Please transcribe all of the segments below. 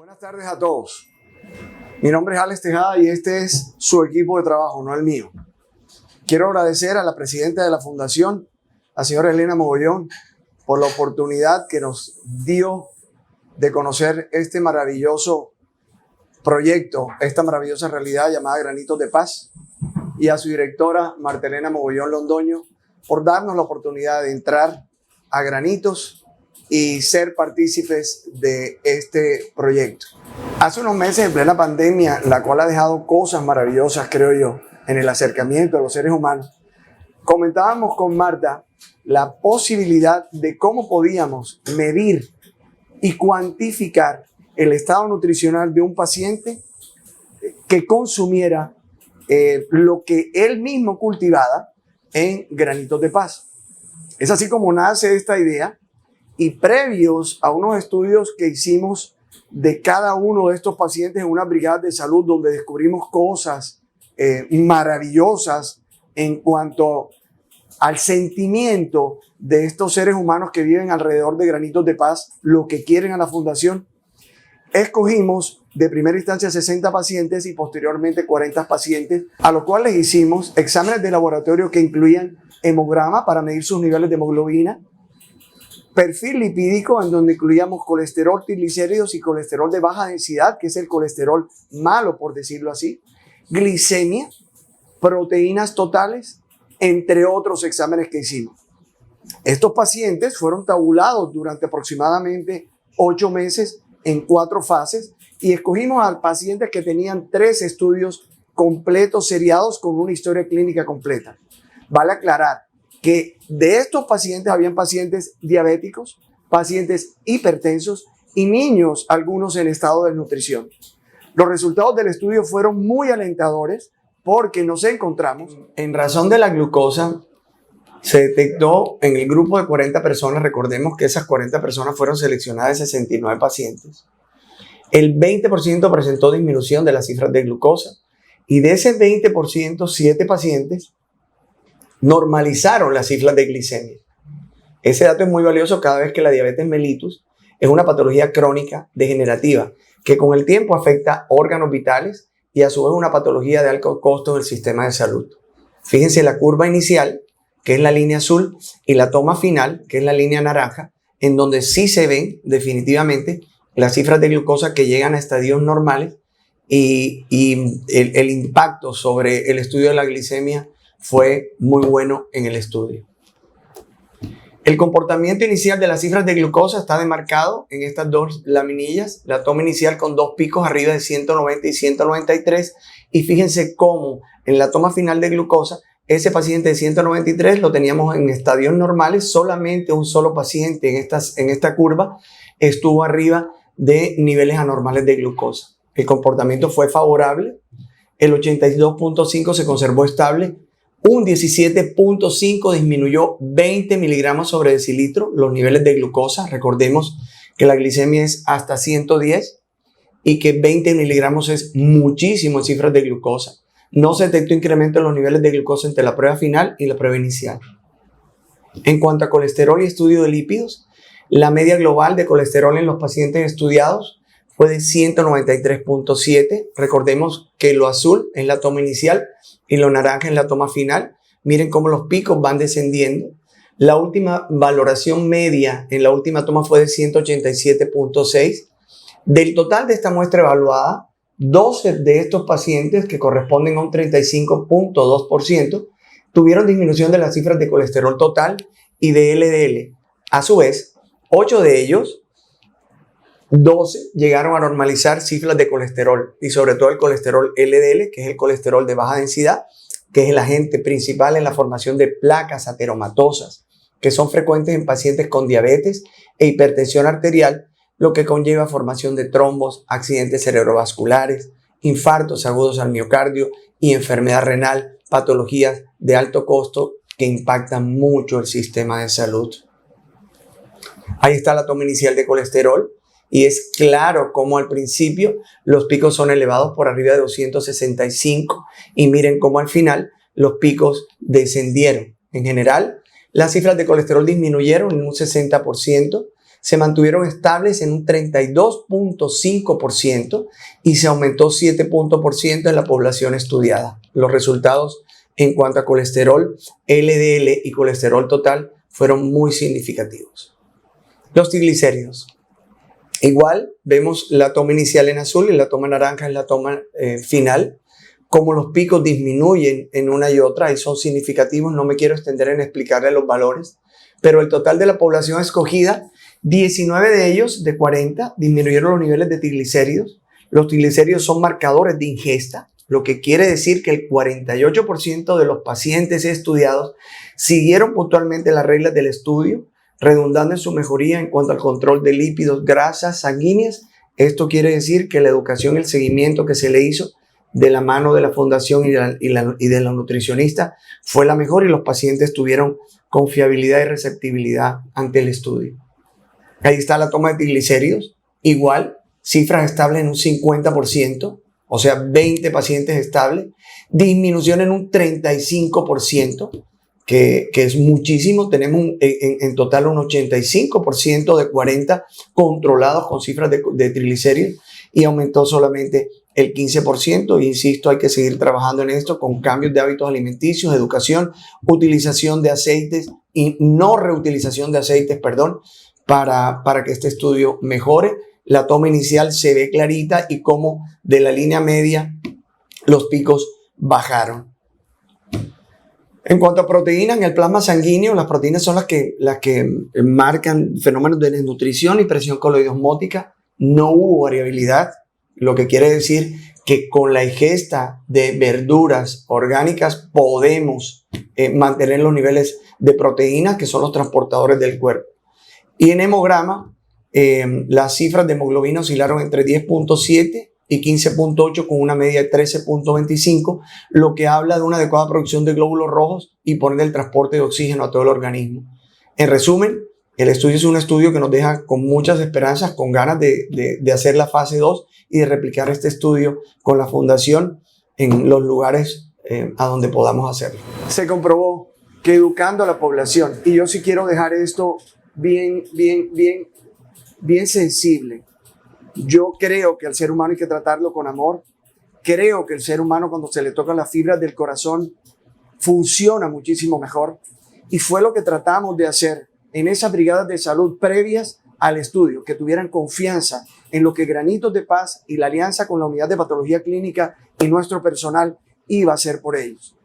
Buenas tardes a todos. Mi nombre es Alex Tejada y este es su equipo de trabajo, no el mío. Quiero agradecer a la presidenta de la Fundación, la señora Elena Mogollón, por la oportunidad que nos dio de conocer este maravilloso proyecto, esta maravillosa realidad llamada Granitos de Paz, y a su directora, Marta Elena Mogollón Londoño, por darnos la oportunidad de entrar a Granitos y ser partícipes de este proyecto. Hace unos meses, en plena pandemia, la cual ha dejado cosas maravillosas, creo yo, en el acercamiento a los seres humanos, comentábamos con Marta la posibilidad de cómo podíamos medir y cuantificar el estado nutricional de un paciente que consumiera lo que él mismo cultivaba en Granitos de Paz. Es así como nace esta idea, y previos a unos estudios que hicimos de cada uno de estos pacientes en una brigada de salud, donde descubrimos cosas maravillosas en cuanto al sentimiento de estos seres humanos que viven alrededor de Granitos de Paz, lo que quieren a la fundación, escogimos de primera instancia 60 pacientes y posteriormente 40 pacientes, a los cuales hicimos exámenes de laboratorio que incluían hemograma para medir sus niveles de hemoglobina, perfil lipídico en donde incluíamos colesterol, triglicéridos y colesterol de baja densidad, que es el colesterol malo, por decirlo así, glicemia, proteínas totales, entre otros exámenes que hicimos. Estos pacientes fueron tabulados durante aproximadamente 8 meses en 4 fases y escogimos a pacientes que tenían 3 estudios completos seriados con una historia clínica completa. Vale aclarar que de estos pacientes habían pacientes diabéticos, pacientes hipertensos y niños, algunos en estado de desnutrición. Los resultados del estudio fueron muy alentadores porque nos encontramos, en razón de la glucosa, se detectó en el grupo de 40 personas, recordemos que esas 40 personas fueron seleccionadas de 69 pacientes, el 20% presentó disminución de las cifras de glucosa y de ese 20%, 7 pacientes normalizaron las cifras de glicemia. Ese dato es muy valioso cada vez que la diabetes mellitus es una patología crónica degenerativa que con el tiempo afecta órganos vitales y a su vez una patología de alto costo del sistema de salud. Fíjense la curva inicial, que es la línea azul, y la toma final, que es la línea naranja, en donde sí se ven definitivamente las cifras de glucosa que llegan a estadios normales y el impacto sobre el estudio de la glicemia fue muy bueno en el estudio. El comportamiento inicial de las cifras de glucosa está demarcado en estas dos laminillas, la toma inicial con 2 picos arriba de 190 y 193, y fíjense cómo en la toma final de glucosa, ese paciente de 193 lo teníamos en estadios normales, solamente un solo paciente en esta curva estuvo arriba de niveles anormales de glucosa. El comportamiento fue favorable, el 82.5 se conservó estable, un 17.5 disminuyó 20 miligramos sobre decilitro los niveles de glucosa. Recordemos que la glicemia es hasta 110 y que 20 miligramos es muchísimo en cifras de glucosa. No se detectó incremento en los niveles de glucosa entre la prueba final y la prueba inicial. En cuanto a colesterol y estudio de lípidos, la media global de colesterol en los pacientes estudiados fue de 193.7. Recordemos que lo azul es la toma inicial y lo naranja es la toma final. Miren cómo los picos van descendiendo. La última valoración media en la última toma fue de 187.6. Del total de esta muestra evaluada, 12 de estos pacientes, que corresponden a un 35.2%, tuvieron disminución de las cifras de colesterol total y de LDL. A su vez, 8 de ellos, 12 llegaron a normalizar cifras de colesterol y sobre todo el colesterol LDL, que es el colesterol de baja densidad, que es el agente principal en la formación de placas ateromatosas, que son frecuentes en pacientes con diabetes e hipertensión arterial, lo que conlleva formación de trombos, accidentes cerebrovasculares, infartos agudos al miocardio y enfermedad renal, patologías de alto costo que impactan mucho el sistema de salud. Ahí está la toma inicial de colesterol. Y es claro cómo al principio los picos son elevados por arriba de 265 y miren cómo al final los picos descendieron. En general, las cifras de colesterol disminuyeron en un 60%, se mantuvieron estables en un 32.5% y se aumentó 7% en la población estudiada. Los resultados en cuanto a colesterol, LDL y colesterol total fueron muy significativos. Los triglicéridos. Igual vemos la toma inicial en azul y la toma naranja en la toma final. Como los picos disminuyen en una y otra y son significativos, no me quiero extender en explicarle los valores, pero el total de la población escogida, 19 de ellos, de 40, disminuyeron los niveles de triglicéridos. Los triglicéridos son marcadores de ingesta, lo que quiere decir que el 48% de los pacientes estudiados siguieron puntualmente las reglas del estudio, redundando en su mejoría en cuanto al control de lípidos, grasas sanguíneas. Esto quiere decir que la educación y el seguimiento que se le hizo de la mano de la fundación y de la nutricionista fue la mejor y los pacientes tuvieron confiabilidad y receptibilidad ante el estudio. Ahí está la toma de triglicéridos, igual, cifras estables en un 50%, o sea, 20 pacientes estables, disminución en un 35%, que es muchísimo. Tenemos en total un 85% de 40 controlados con cifras de triglicéridos y aumentó solamente el 15%. Insisto, hay que seguir trabajando en esto con cambios de hábitos alimenticios, educación, utilización de aceites y no reutilización de aceites, para que este estudio mejore. La toma inicial se ve clarita y cómo de la línea media los picos bajaron. En cuanto a proteínas en el plasma sanguíneo, las proteínas son las que marcan fenómenos de desnutrición y presión coloidosmótica. No hubo variabilidad, lo que quiere decir que con la ingesta de verduras orgánicas podemos mantener los niveles de proteínas, que son los transportadores del cuerpo. Y en hemograma, las cifras de hemoglobina oscilaron entre 10.7 y 15.8 con una media de 13.25, lo que habla de una adecuada producción de glóbulos rojos y poner el transporte de oxígeno a todo el organismo. En resumen, el estudio es un estudio que nos deja con muchas esperanzas, con ganas de hacer la fase 2 y de replicar este estudio con la fundación en los lugares a donde podamos hacerlo. Se comprobó que educando a la población, y yo sí quiero dejar esto bien sensible. Yo creo que al ser humano hay que tratarlo con amor. Creo que el ser humano, cuando se le tocan las fibras del corazón, funciona muchísimo mejor. Y fue lo que tratamos de hacer en esas brigadas de salud previas al estudio, que tuvieran confianza en lo que Granitos de Paz y la alianza con la unidad de patología clínica y nuestro personal iba a hacer por ellos.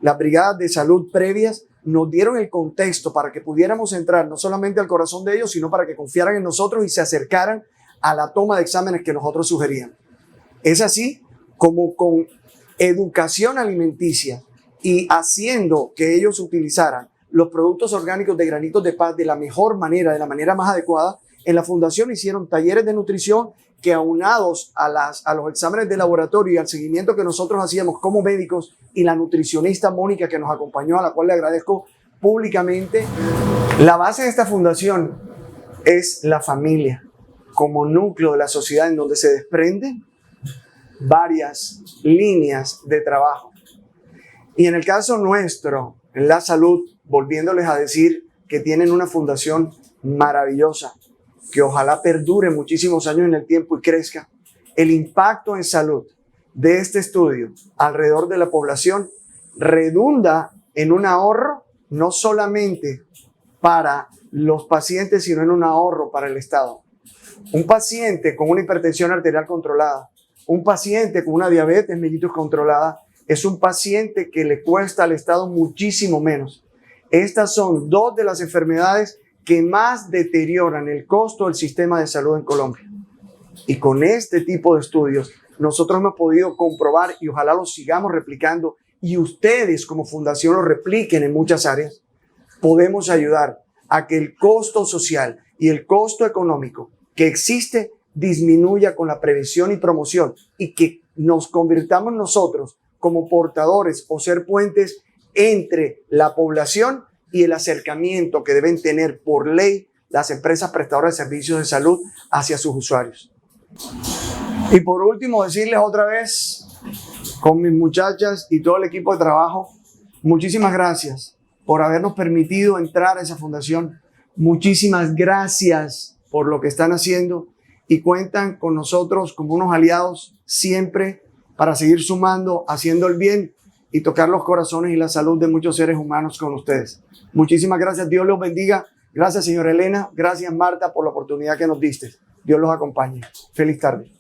Las brigadas de salud previas nos dieron el contexto para que pudiéramos entrar no solamente al corazón de ellos, sino para que confiaran en nosotros y se acercaran a la toma de exámenes que nosotros sugeríamos. Es así como con educación alimenticia y haciendo que ellos utilizaran los productos orgánicos de Granitos de Paz de la mejor manera, de la manera más adecuada, en la fundación hicieron talleres de nutrición que, aunados a los exámenes de laboratorio y al seguimiento que nosotros hacíamos como médicos y la nutricionista Mónica que nos acompañó, a la cual le agradezco públicamente. La base de esta fundación es la familia como núcleo de la sociedad, en donde se desprenden varias líneas de trabajo. Y en el caso nuestro, en la salud, volviéndoles a decir que tienen una fundación maravillosa, que ojalá perdure muchísimos años en el tiempo y crezca. El impacto en salud de este estudio alrededor de la población redunda en un ahorro no solamente para los pacientes, sino en un ahorro para el Estado. Un paciente con una hipertensión arterial controlada, un paciente con una diabetes mellitus controlada, es un paciente que le cuesta al Estado muchísimo menos. Estas son dos de las enfermedades que más deterioran el costo del sistema de salud en Colombia. Y con este tipo de estudios nosotros hemos podido comprobar, y ojalá lo sigamos replicando, y ustedes como fundación lo repliquen en muchas áreas, podemos ayudar a que el costo social y el costo económico que existe disminuya con la prevención y promoción, y que nos convirtamos nosotros como portadores o ser puentes entre la población y el acercamiento que deben tener por ley las empresas prestadoras de servicios de salud hacia sus usuarios. Y por último, decirles otra vez, con mis muchachas y todo el equipo de trabajo, muchísimas gracias por habernos permitido entrar a esa fundación. Muchísimas gracias por lo que están haciendo y cuentan con nosotros como unos aliados siempre para seguir sumando, haciendo el bien y tocar los corazones y la salud de muchos seres humanos con ustedes. Muchísimas gracias. Dios los bendiga. Gracias, señora Elena. Gracias, Marta, por la oportunidad que nos diste. Dios los acompañe. Feliz tarde.